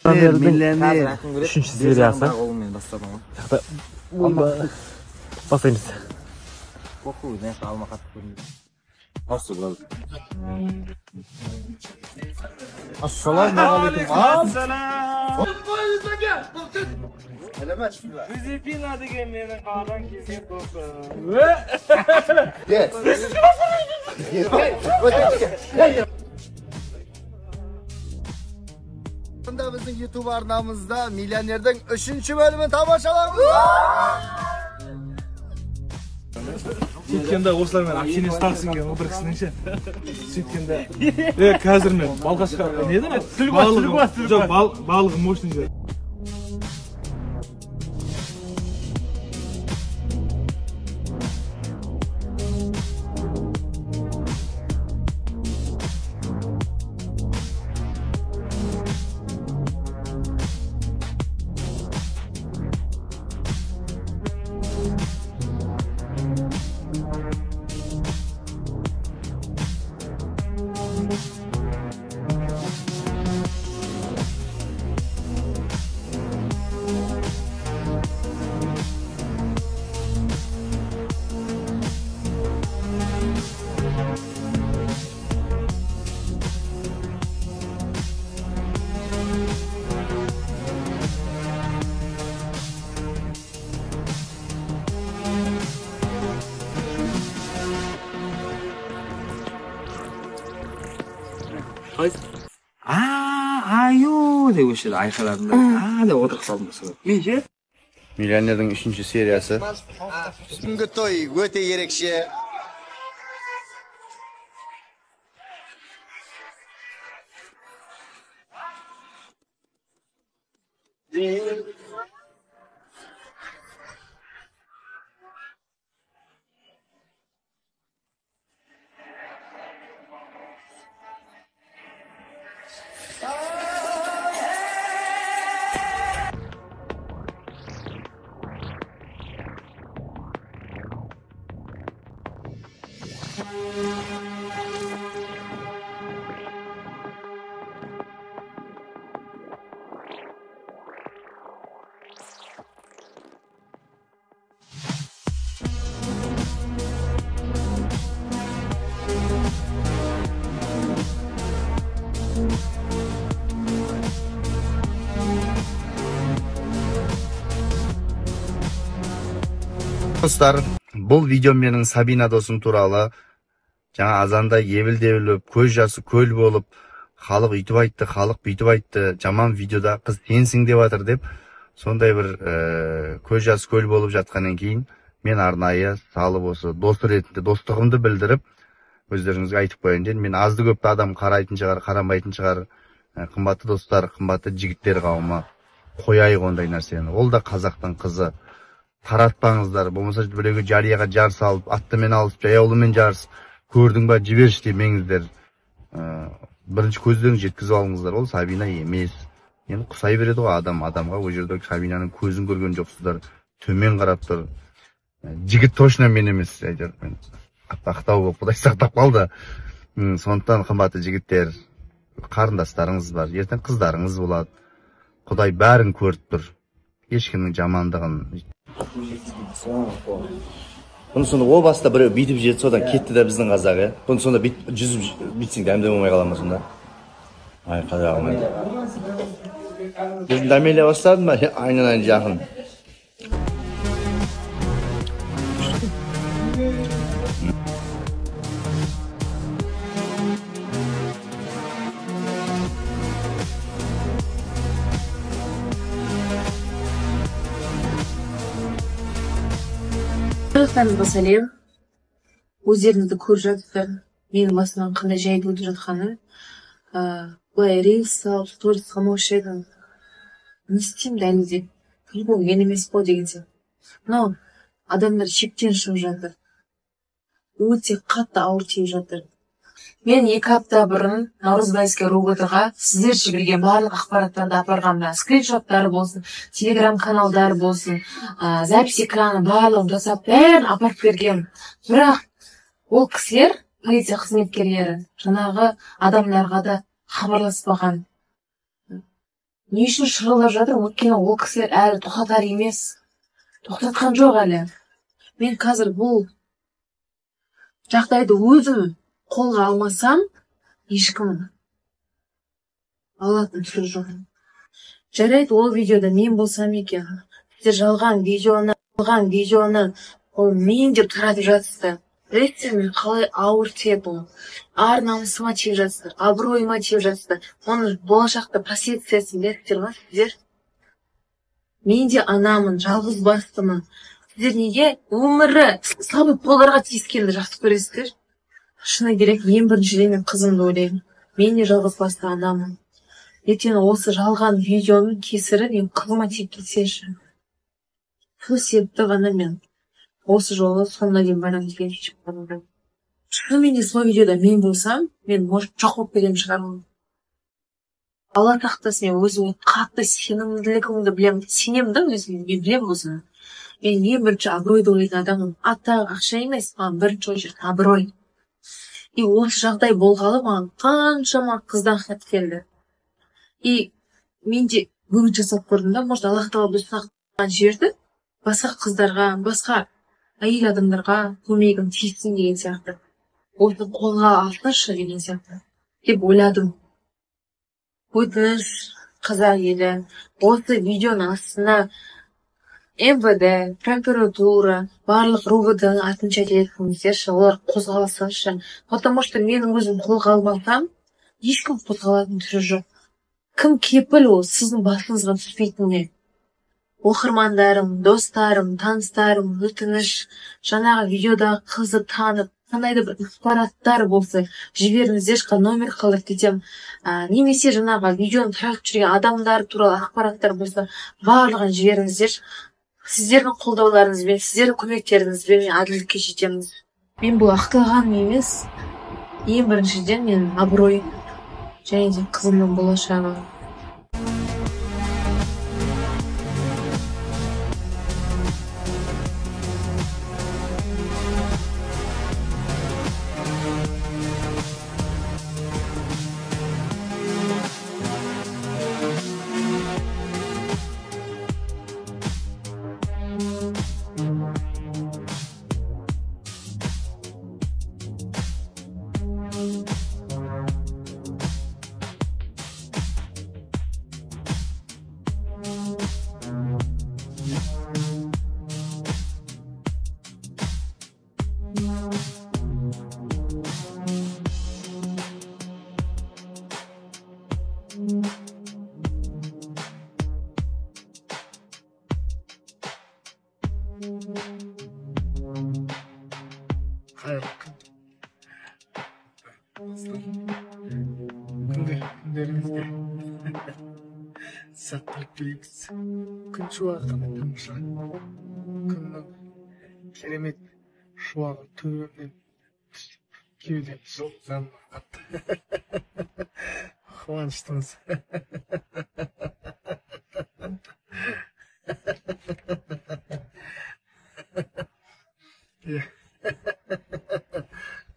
Millennial 3. seriyasi. Basayınız. Assalamualaikum. Assalam. Filipina degan meni qadam kelgan do'stim. Bunda bizning YouTube arnamızda Milyoner'den 3. bölümünü tomoshalaymiz. Сөйткенде осылар мен общение ұстағысың келген ол бір кісінің сөйткенде қазір мен балқашқа не еді балығы мощный жер. Ayo deb o'shada ayqalarida deb o'tirib qoldim. Men-chi? Milyoner'in 3. seriyasi. Bugungi to'y o'ta erkshi. Dostlar, бұл видео менің Сабина досым туралы. Жаңа азанда ебіл-дебіліп, көз жасы көл болып, халық үйтіп айтты, халық бүйтіп айтты, жаман видеода қыз сенсің деп жатыр деп, сондай бір көз жасы көл болып жатқаннан кейін, мен арнайы салып осы досты ретінде достығымды білдіріп, өздеріңізге айтып қояйын дедім. Мен азды көпті адам қарайтын шығар, қарамайтын шығар, қымбатты достар, қымбатты жігіттер қауымы, қояйық ондай нәрсені. Ол да қазақтың қызы. Таратпаңыздар, болмаса біреуге жарияға жар салып, аттымен алып, жаяулымен жарыс, көрдің ба, жіберші демеңіздер. Бірінші көздерін жеткізіп алыңыздар, ол Сабина емес. Енді құсай береді ғой адамға, ол жерде Сабинаның көзін көрген жоқсыздар, төмен қарап тұр. Жігіт точно мен емес, әйтеуір мен ақтау болып, Құдай сақтап қалды. Сондықтан қымбатты жігіттер, қарындастарыңыз бар, ертең қыздарыңыз болады. Құдай бәрін көріп тұр. Ешкімнің жамандығын. Бұны сонда о баста біреу бүйтіп жеді, содан кетті да біздің қазақ, Бұны сонда жүзіп бүйтсең дәмде болмай қала ма сонда? Ай, қазағым. Біздің дәмеле бастады ма? Айнынан жақын. Барлықтарыңызға сәлем. Өздеріңізді көріп жатсыздар. Менің басымнан қандай жайды өтіп жатқаны. Былай рилс салып, сторис қылмаушы едім. Не істеймін дәлізде? Бұл мен емес қой деген сияқты. Но адамдар шектен шығып жатыр. Өте қатты ауыр тиіп жатыр. Мен 2 апта бұрын Наурызбайский роботыға сіздерше білген барлық ақпараттарды апарғанмын. Скриншоттар болсын, телеграм каналдар болсын, запись экраны барлығын жасап, бәрін апарып берген. Бірақ ол кісілер, полиция қызметкерлері, жаңағы адамдарға да хабарласпаған. не үшін шырылдап жатыр? Өйткені ол кісілер әлі тоқтатар емес. Тоқтатқан жоқ әлі. Мен қазір бұл жағдайды өзім қолға алмасам, ешкім алатын түрі жоқ. Жарайды, ол видеода мен болсам екен. Сіздер жалған видеоны ол мен деп таратып жатсыздар. Білесіздер мен қалай ауыр тиеді бұл. Ар намысыма тиіп жатсыздар, абыройыма тиіп жатсыздар. Оның болашақта последствиясын білесіздер ма сіздер? Мен де анамын, жалғыз бастымын. Сіздер неге өмірі слабый полдарға тиіскенді жақсы көресіздер? Шыны керек, ең біріншіден мен қызымды ойлаймын. Мен де жалғыз басты анамын. Ертең осы жалған видеоның кесірі мен қызыма тиіп кетсеші. Сол себепті ғана мен осы жолы соңына дейін барамын деген шешім қабылдадым. Шынымен де сол видеода мен болсам, мен может жоқ болып кететін шығармын. Алла сақтасын, мен өзіме қатты сенімділігімді білемін. Сенемін да өзіме, мен білемін осыны. Мен ең бірінші абыройды ойлайтын адаммын. Ата, ақша емес, маған бірінші очередь абырой. И осы жағдай болғалы маған қаншама қыздан хат келді. И мен де бүгін жасап көрдім да, может Аллах тағала бізді сақтаған жерді басқа қыздарға, басқа әйел адамдарға көмегім тиіссін деген сияқты. Осы қолға алсыншы деген сияқты деп ойладым. Өтініш қазақ елі, осы видеоның астына МВД, прокуратура, барлық РУВД-ның атын жеткізіңіздерші, олар қозғалсыншы. Потому что менің өзім қолға алмасам, ешкім қозғалатын түрі жоқ. Кім кепіл ол сіздің басыңызға түспейтініне? Оқырмандарым, достарым, таныстарым, өтініш, жаңағы видеодағы қызды танып, қандай да бір ақпараттар болса, жіберіңіздерші, номер қалып кетем. Немесе жаңағы видеоны таратып жүрген адамдар туралы ақпараттар болса, барлығын жіберіңіздерші. Сіздердің қолдауларыңызбен, сіздердің көмектеріңізбен мен әділдікке жетеміз. Мен бұл ақталғаным емес, ең біріншіден мен абырой және де қызымның болашағы. Hayırlı günlerinizde sağlık dileriz. Gün şuağına tamamsa. Günün keremet şuağı tüyünden köyden soğuktan attı. Kıvançtınız.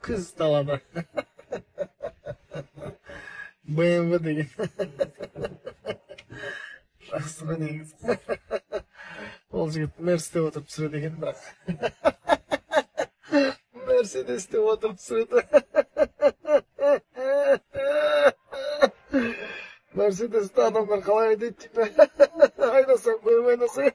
Kız talaba. BMW деген. Жақсыға негіз. Ол жігіт Мерседесте отырып түсіреді екен, бірақ. Мерседесте отырып түсіреді. Мерседесте адамдар қалай айдайды дейді. Айдасаң қойым айдасаң.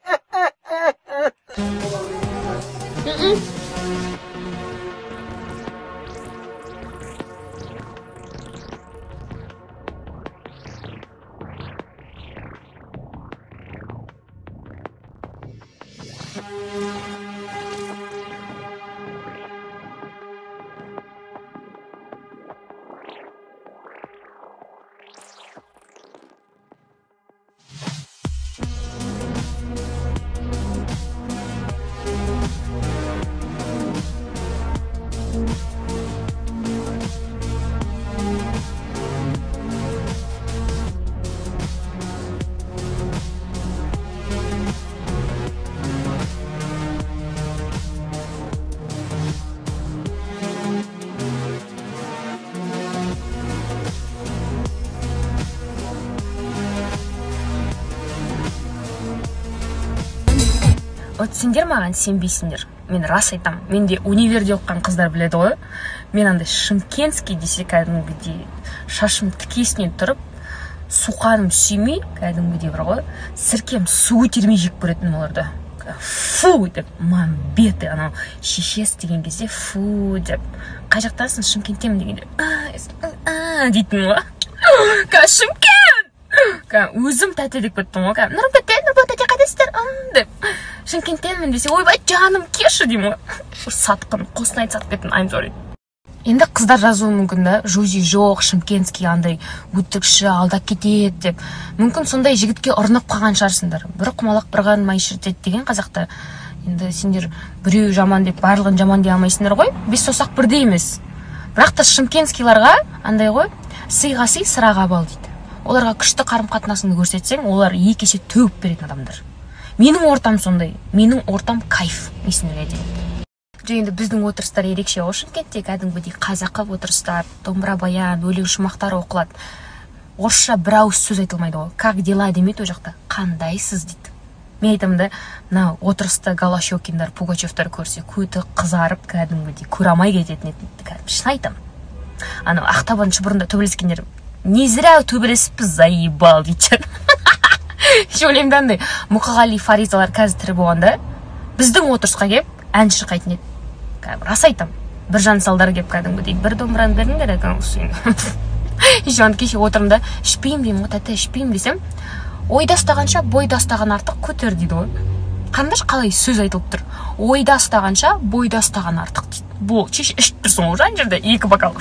Вот сендер маған сенбейсіңдер. Мен рас айтам. Менде универде оқыған қыздар біледі ғой. Мен андай шымкентский десе кәдімгідей шашым тікесінен тұрып, суқаным сүймей, кәдімгідей бір ғой, сіркем су термей жеп көретін оларды. Фу деп, мамбеті, анау шешес деген кезде фу деп. Қай жақтансың, Шымкенттемін дегенде, дейтін ғой. Шымкент! Өзім тәте деп кеттім ғой. Нұрбол тәте қайдасыздар? Деп. Шымкенттенмін десе, ойбай жаным кеші деймін ғой. Сатқын, Қостанай сатып кеттім, I'm sorry. Енді қыздар жазуы мүмкін да, Жузи жоқ, Шымкентский андай өтірікші алдап кетеді деп. Мүмкін сондай жігітке ұрынып қалған шығарсыңдар. Бір құмалақ бір қан май шірітеді деген қазақта. Енді сендер біреу жаман деп барлығын жаман дей алмайсыңдар ғой. Бес саусақ бірдей емес. Бірақ та Шымкентскийларға андай ғой, сыйға сый, сыраға бал дейді. Оларға күшті қарым-қатынасыңды көрсетсең, олар екі есе төгіп беретін адамдар. Менің ортам сондай. Менің ортам кайф. Несіне дейін. Енді біздің отырыстар ерекше ғой. Шымкентте кәдімгідей қазақы отырыстар, домбыра баян, өлең шумақтары оқылады. Орысша бір ауыз сөз айтылмайды ғой. Как дела демейді о жақта. Қандайсыз дейді. Мен айтамын да, мына отырыста Голощекиндар, Пугачевтар көрсе, көті қызарып кәдімгідей көрамай кететін еді. Шын айтамын. Анау ақтабан шұбырында төбелескендер, не зря төбелесіппіз, заебал дейді. Ойлаймын андай Мұқағали, Фаризалар қазір тірі болғанда, біздің отырысқа кеп ән шырқайтын еді. Рас айтам. Бір жан салдары кеп кәдімгідей, бір домбыраны беріңдер екен ұсайын. Жан кеше отырымда, ішпеймін деймін, тәте ішпеймін десем, ойда ұстағанша бойда ұстаған артық көтер дейді ғой. Қандаш қалай сөз айтылып тұр. Ойда ұстағанша бойда ұстаған артық дейді. Бұл шеш ішіп тұрсың ғой жан жерде, екі бокал.